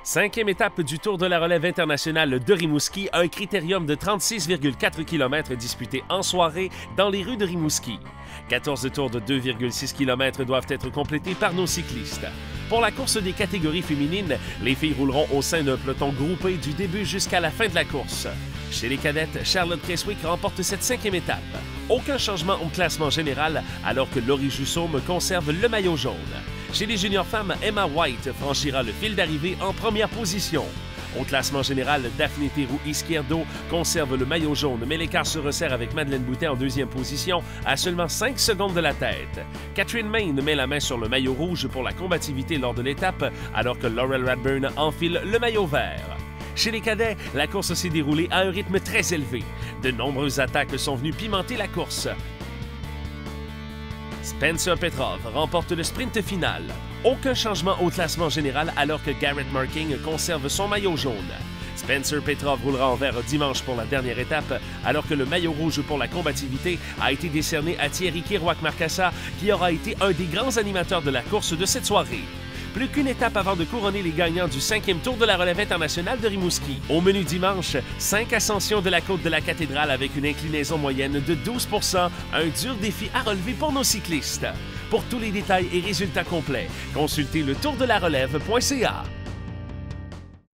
Cinquième étape du Tour de la Relève international de Rimouski, un critérium de 36,4 km disputé en soirée dans les rues de Rimouski. 14 tours de 2,6 km doivent être complétés par nos cyclistes. Pour la course des catégories féminines, les filles rouleront au sein d'un peloton groupé du début jusqu'à la fin de la course. Chez les cadettes, Charlotte Cresswick remporte cette cinquième étape. Aucun changement au classement général, alors que Laurie Jussaume conserve le maillot jaune. Chez les juniors femmes, Emma White franchira le fil d'arrivée en première position. Au classement général, Daphné Théroux-Izquierdo conserve le maillot jaune, mais l'écart se resserre avec Madeleine Boutet en deuxième position à seulement 5 secondes de la tête. Catherine Main met la main sur le maillot rouge pour la combativité lors de l'étape, alors que Laurel Radburn enfile le maillot vert. Chez les cadets, la course s'est déroulée à un rythme très élevé. De nombreuses attaques sont venues pimenter la course. Spencer Petrov remporte le sprint final. Aucun changement au classement général alors que Garrett Marking conserve son maillot jaune. Spencer Petrov roulera en vert dimanche pour la dernière étape, alors que le maillot rouge pour la combativité a été décerné à Thierry Kirouac-Marcassa, qui aura été un des grands animateurs de la course de cette soirée. Plus qu'une étape avant de couronner les gagnants du 5e Tour de la Relève internationale de Rimouski. Au menu dimanche, 5 ascensions de la côte de la cathédrale avec une inclinaison moyenne de 12 %, un dur défi à relever pour nos cyclistes. Pour tous les détails et résultats complets, consultez le tourdelarelève.ca.